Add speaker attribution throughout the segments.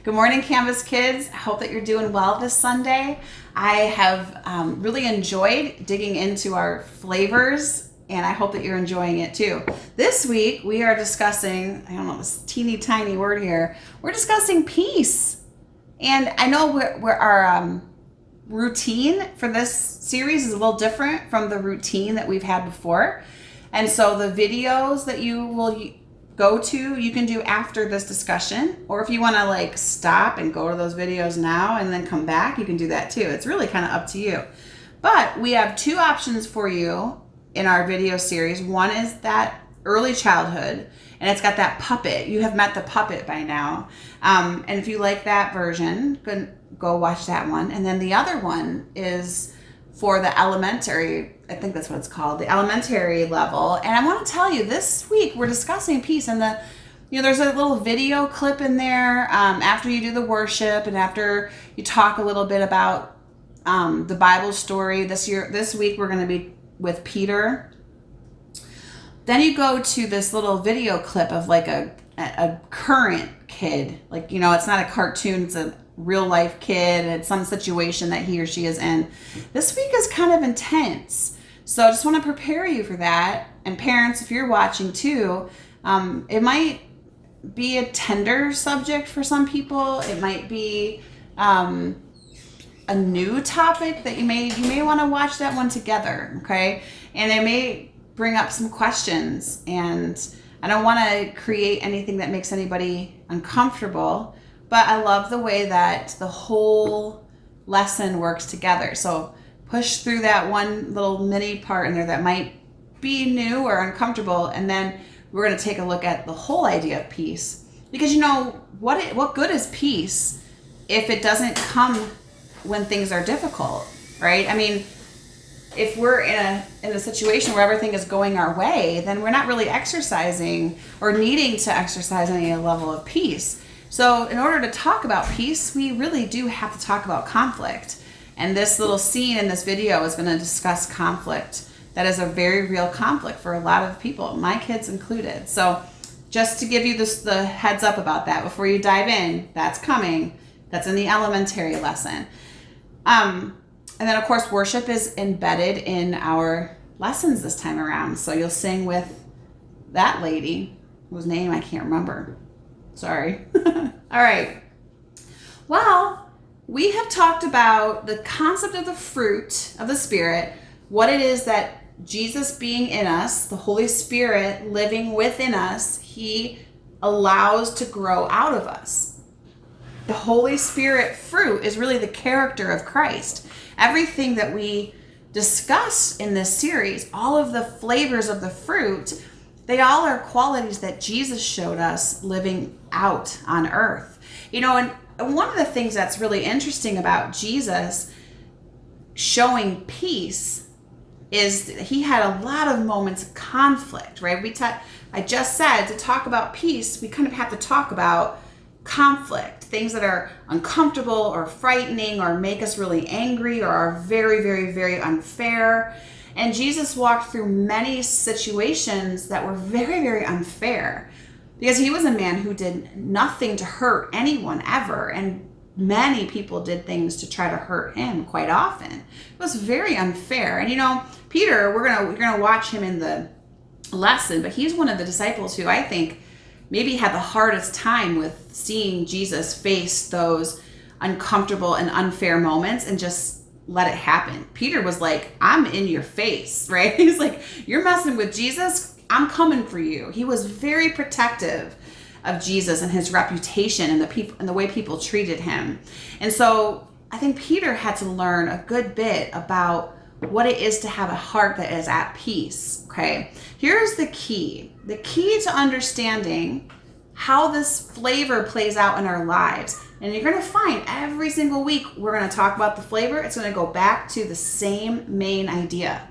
Speaker 1: Good morning, Canvas Kids. I hope that you're doing well this Sunday. I have really enjoyed digging into our flavors, and I hope that you're enjoying it too. This week, we are discussing, I don't know, this teeny tiny word here. We're discussing peace. And I know our routine for this series is a little different from the routine that we've had before. And so the videos that you will go to, you can do after this discussion, or if you want to stop and go to those videos now and then come back, you can do that too. It's really kind of up to you. But we have two options for you in our video series. One is that early childhood, and it's got that puppet. You have met the puppet by now. And if you like that version, go watch that one. And then the other one is for the elementary, I think that's what it's called, the elementary level. And I want to tell you, this week we're discussing peace, and there's a little video clip in there after you do the worship and after you talk a little bit about the Bible story. This week we're going to be with Peter. Then you go to this little video clip of a current kid. It's not a cartoon, it's a real life kid, and it's some situation that he or she is in. This week is kind of intense. So I just want to prepare you for that. And parents, if you're watching too, it might be a tender subject for some people. It might be a new topic that you may want to watch that one together, okay? And it may bring up some questions, and I don't want to create anything that makes anybody uncomfortable, but I love the way that the whole lesson works together. So push through that one little mini part in there that might be new or uncomfortable, and then we're going to take a look at the whole idea of peace. Because what good is peace if it doesn't come when things are difficult, right? I mean, if we're in a situation where everything is going our way, then we're not really exercising or needing to exercise any level of peace. So in order to talk about peace, we really do have to talk about conflict. And this little scene in this video is going to discuss conflict. That is a very real conflict for a lot of people, my kids included. So just to give you the heads up about that before you dive in, that's coming. That's in the elementary lesson. And then, of course, worship is embedded in our lessons this time around. So you'll sing with that lady whose name I can't remember. Sorry. All right. Well, we have talked about the concept of the fruit of the Spirit, what it is that Jesus being in us, the Holy Spirit living within us, He allows to grow out of us. The Holy Spirit fruit is really the character of Christ. Everything that we discuss in this series, all of the flavors of the fruit, they all are qualities that Jesus showed us living out on earth. And one of the things that's really interesting about Jesus showing peace is he had a lot of moments of conflict, right? I just said to talk about peace, we kind of have to talk about conflict, things that are uncomfortable or frightening or make us really angry or are very, very, very unfair. And Jesus walked through many situations that were very, very unfair because he was a man who did nothing to hurt anyone ever. And many people did things to try to hurt him quite often. It was very unfair. And Peter, we're gonna watch him in the lesson, but he's one of the disciples who I think maybe had the hardest time with seeing Jesus face those uncomfortable and unfair moments and just let it happen. Peter was like, I'm in your face, right? He's like, you're messing with Jesus, I'm coming for you. He was very protective of Jesus and his reputation and the way people treated him. And so I think Peter had to learn a good bit about what it is to have a heart that is at peace, okay? Here's the key. The key to understanding how this flavor plays out in our lives. And you're going to find every single week we're going to talk about the flavor. It's going to go back to the same main idea.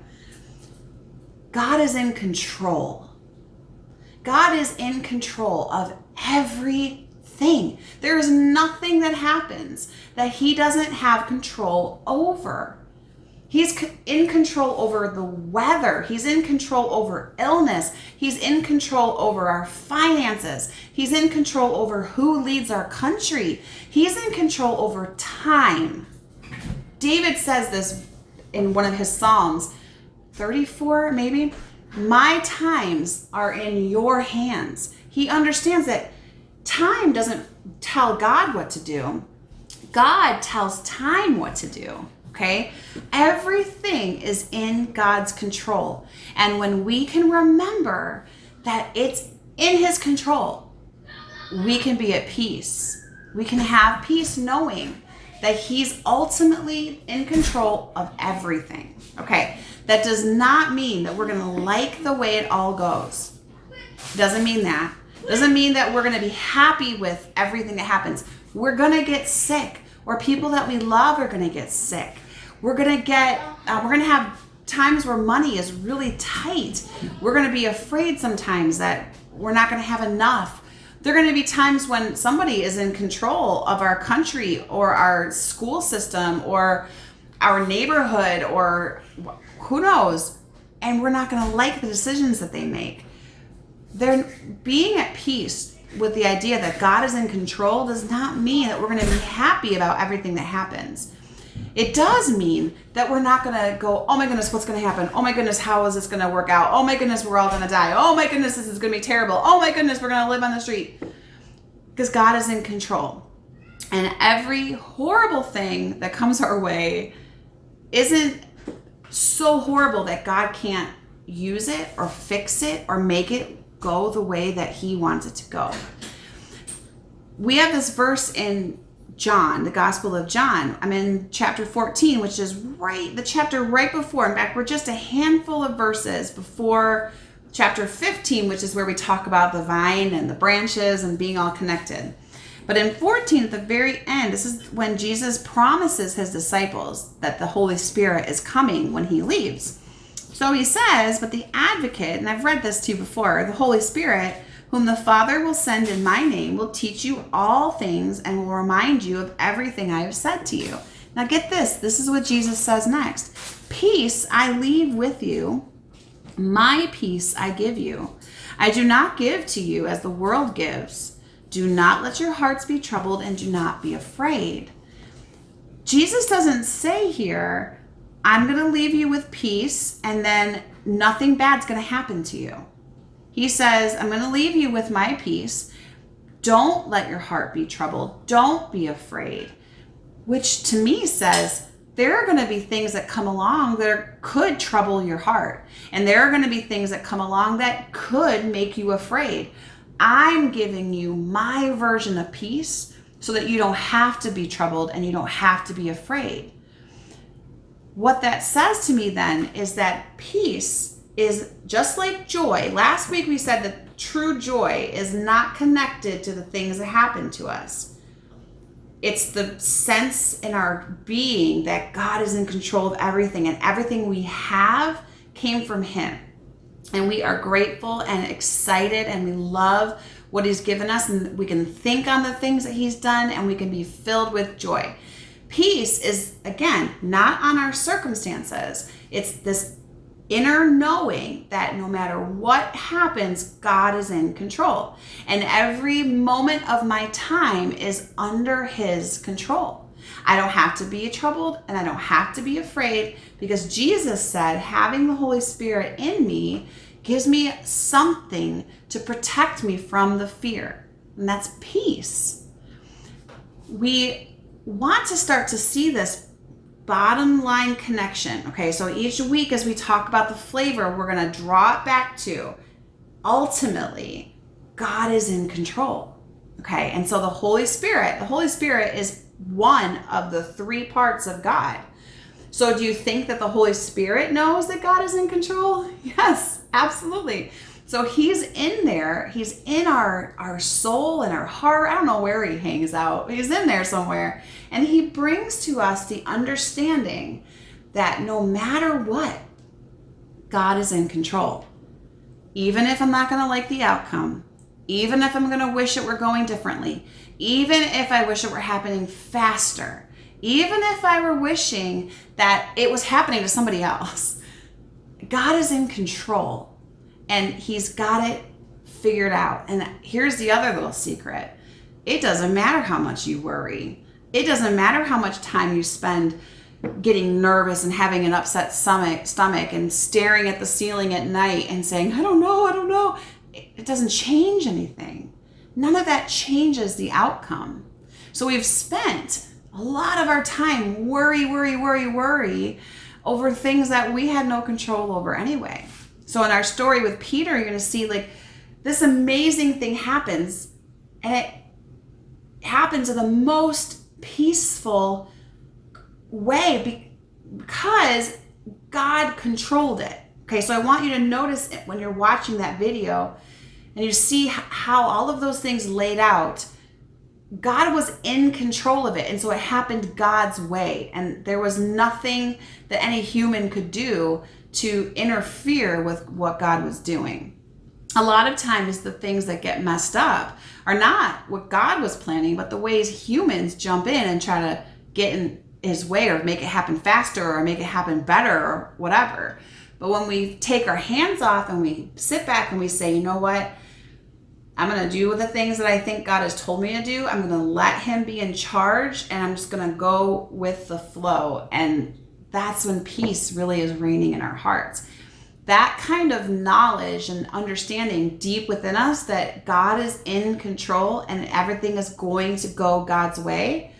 Speaker 1: God is in control. God is in control of everything. There is nothing that happens that he doesn't have control over. He's in control over the weather. He's in control over illness. He's in control over our finances. He's in control over who leads our country. He's in control over time. David says this in one of his Psalms, 34 maybe. My times are in your hands. He understands that time doesn't tell God what to do. God tells time what to do. Okay? Everything is in God's control. And when we can remember that it's in his control, we can be at peace. We can have peace knowing that he's ultimately in control of everything. Okay? That does not mean that we're going to like the way it all goes. Doesn't mean that. Doesn't mean that we're going to be happy with everything that happens. We're going to get sick, or people that we love are going to get sick. We're going to have times where money is really tight. We're going to be afraid sometimes that we're not going to have enough. There are going to be times when somebody is in control of our country or our school system or our neighborhood or who knows, and we're not going to like the decisions that they make. They're being at peace with the idea that God is in control does not mean that we're going to be happy about everything that happens. It does mean that we're not going to go, oh my goodness, what's going to happen? Oh my goodness, how is this going to work out? Oh my goodness, we're all going to die. Oh my goodness, this is going to be terrible. Oh my goodness, we're going to live on the street. Because God is in control. And every horrible thing that comes our way isn't so horrible that God can't use it or fix it or make it go the way that he wants it to go. We have this verse in John, the Gospel of John. I'm in chapter 14, which is the chapter right before. In fact, we're just a handful of verses before chapter 15, which is where we talk about the vine and the branches and being all connected. But in 14, at the very end, this is when Jesus promises his disciples that the Holy Spirit is coming when he leaves. So he says, but the advocate, and I've read this to you before, the Holy Spirit, whom the Father will send in my name, will teach you all things and will remind you of everything I have said to you. Now get this. This is what Jesus says next. Peace I leave with you. My peace I give you. I do not give to you as the world gives. Do not let your hearts be troubled and do not be afraid. Jesus doesn't say here, I'm going to leave you with peace and then nothing bad's going to happen to you. He says, I'm going to leave you with my peace. Don't let your heart be troubled. Don't be afraid. Which to me says there are going to be things that come along that could trouble your heart. And there are going to be things that come along that could make you afraid. I'm giving you my version of peace so that you don't have to be troubled and you don't have to be afraid. What that says to me then is that peace is just like joy. Last week we said that true joy is not connected to the things that happen to us. It's the sense in our being that God is in control of everything and everything we have came from him. And we are grateful and excited and we love what he's given us and we can think on the things that he's done and we can be filled with joy. Peace is, again, not on our circumstances. It's this inner knowing that no matter what happens, God is in control. And every moment of my time is under his control. I don't have to be troubled and I don't have to be afraid because Jesus said having the Holy Spirit in me gives me something to protect me from the fear. And that's peace. We want to start to see this bottom line connection. Okay, so each week as we talk about the flavor, we're going to draw it back to ultimately God is in control. Okay, and so the Holy Spirit is one of the three parts of God. So do you think that the Holy Spirit knows that God is in control? Yes, absolutely. So he's in there. He's in our soul and our heart. I don't know where he hangs out. He's in there somewhere. And he brings to us the understanding that no matter what, God is in control. Even if I'm not going to like the outcome, even if I'm going to wish it were going differently, even if I wish it were happening faster, even if I were wishing that it was happening to somebody else, God is in control and he's got it figured out. And here's the other little secret. It doesn't matter how much you worry. It doesn't matter how much time you spend getting nervous and having an upset stomach and staring at the ceiling at night and saying, I don't know. It doesn't change anything. None of that changes the outcome. So we've spent a lot of our time worry over things that we had no control over anyway. So in our story with Peter, you're going to see like this amazing thing happens, and it happens in the most peaceful way because God controlled it. Okay, so I want you to notice it when you're watching that video and you see how all of those things laid out. God was in control of it, and so it happened God's way, and there was nothing that any human could do to interfere with what God was doing. A lot of times the things that get messed up are not what God was planning, but the ways humans jump in and try to get in his way or make it happen faster or make it happen better or whatever. But when we take our hands off and we sit back and we say, you know what? I'm going to do the things that I think God has told me to do. I'm going to let him be in charge, and I'm just going to go with the flow. And that's when peace really is reigning in our hearts. That kind of knowledge and understanding deep within us that God is in control and everything is going to go God's way,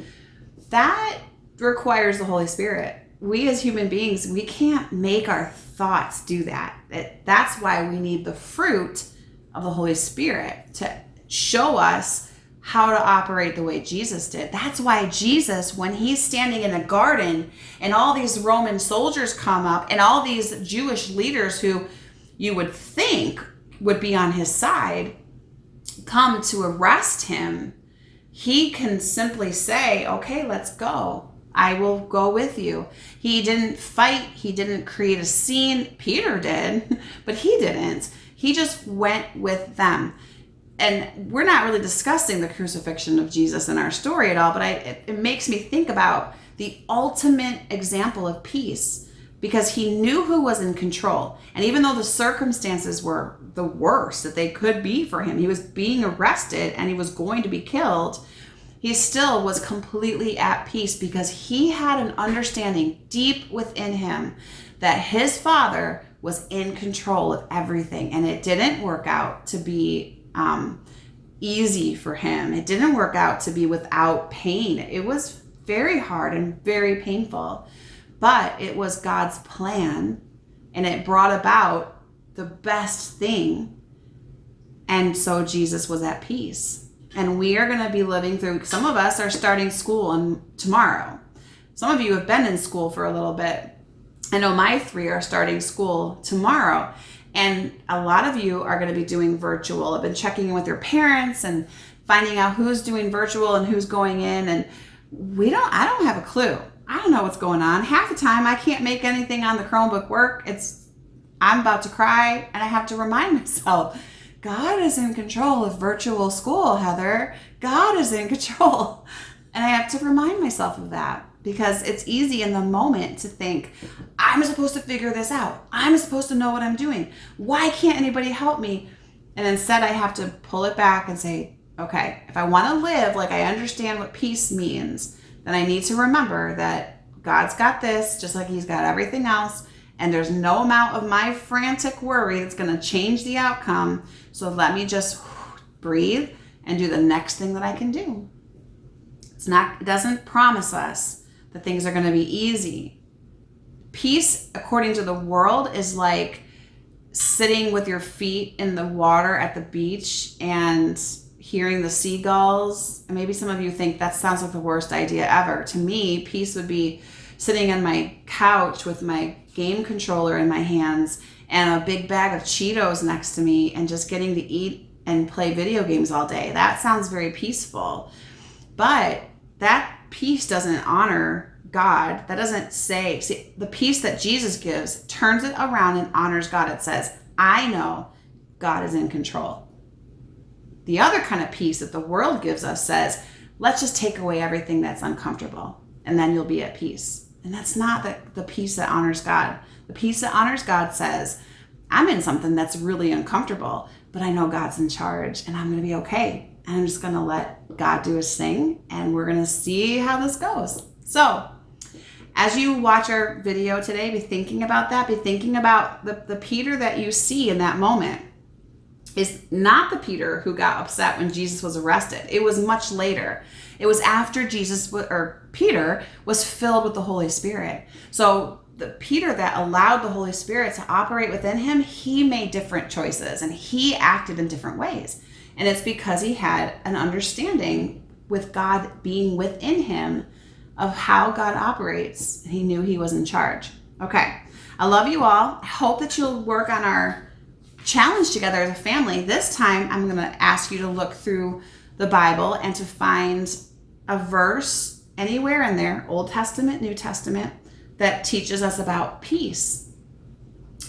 Speaker 1: that requires the Holy Spirit. We as human beings, we can't make our thoughts do that. That's why we need the fruit of the Holy Spirit to show us how to operate the way Jesus did. That's why Jesus, when he's standing in a garden and all these Roman soldiers come up and all these Jewish leaders who you would think would be on his side come to arrest him, he can simply say, okay, let's go. I will go with you. He didn't fight. He didn't create a scene. Peter did, but he didn't. He just went with them. And we're not really discussing the crucifixion of Jesus in our story at all, but it makes me think about the ultimate example of peace, because he knew who was in control. And even though the circumstances were the worst that they could be for him, he was being arrested and he was going to be killed, he still was completely at peace because he had an understanding deep within him that his Father was in control of everything. And it didn't work out to be easy for him. It didn't work out to be without pain. It was very hard and very painful, but it was God's plan, and it brought about the best thing. And so Jesus was at peace. And we are going to be living through, some of us are starting school tomorrow. Some of you have been in school for a little bit. I know my 3 are starting school tomorrow. And a lot of you are going to be doing virtual. I've been checking in with your parents and finding out who's doing virtual and who's going in. And I don't have a clue. I don't know what's going on. Half the time I can't make anything on the Chromebook work. I'm about to cry, and I have to remind myself, God is in control of virtual school, Heather. God is in control. And I have to remind myself of that, because it's easy in the moment to think, I'm supposed to figure this out. I'm supposed to know what I'm doing. Why can't anybody help me? And instead I have to pull it back and say, okay, if I want to live like I understand what peace means, then I need to remember that God's got this just like he's got everything else. And there's no amount of my frantic worry that's going to change the outcome. So let me just breathe and do the next thing that I can do. It doesn't promise us that things are going to be easy. Peace, according to the world, is like sitting with your feet in the water at the beach and hearing the seagulls. And maybe some of you think that sounds like the worst idea ever. To me, peace would be sitting on my couch with my game controller in my hands and a big bag of Cheetos next to me and just getting to eat and play video games all day. That sounds very peaceful. But that peace doesn't honor God. That doesn't see, the peace that Jesus gives turns it around and honors God. It says, I know God is in control. The other kind of peace that the world gives us says, let's just take away everything that's uncomfortable. and then you'll be at peace. And that's not the peace that honors God. The peace that honors God says, I'm in something that's really uncomfortable, but I know God's in charge and I'm going to be okay. And I'm just going to let God do his thing, and we're going to see how this goes. So as you watch our video today, be thinking about that. Be thinking about the Peter that you see in that moment is not the Peter who got upset when Jesus was arrested. It was much later. It was after Peter was filled with the Holy Spirit. So the Peter that allowed the Holy Spirit to operate within him, he made different choices and he acted in different ways. And it's because he had an understanding with God being within him of how God operates. He knew he was in charge. Okay. I love you all. I hope that you'll work on our challenge together as a family. This time, I'm going to ask you to look through the Bible and to find a verse anywhere in there, Old Testament, New Testament, that teaches us about peace.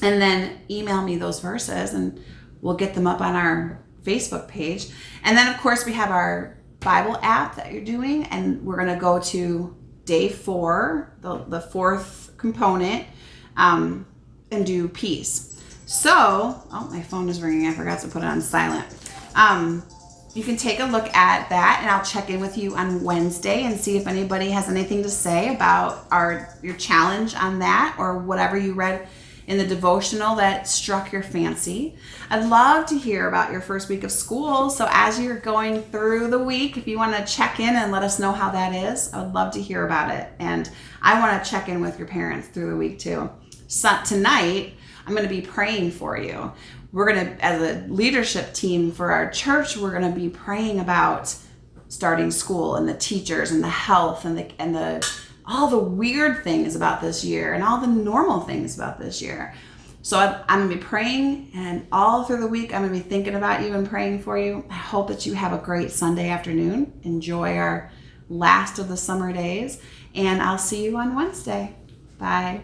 Speaker 1: And then email me those verses and we'll get them up on our Facebook page. And then, of course, we have our Bible app that you're doing, and we're going to go to day 4, the fourth component, and do peace. So, oh, my phone is ringing. I forgot to put it on silent. You can take a look at that, and I'll check in with you on Wednesday and see if anybody has anything to say about your challenge on that, or whatever you read in the devotional that struck your fancy. I'd love to hear about your first week of school. So as you're going through the week, if you want to check in and let us know how that is, I would love to hear about it. And I want to check in with your parents through the week too. So tonight, I'm going to be praying for you. We're going to, as a leadership team for our church, we're going to be praying about starting school and the teachers and the health and the all the weird things about this year and all the normal things about this year. So I'm going to be praying, and all through the week, I'm going to be thinking about you and praying for you. I hope that you have a great Sunday afternoon. Enjoy our last of the summer days, and I'll see you on Wednesday. Bye.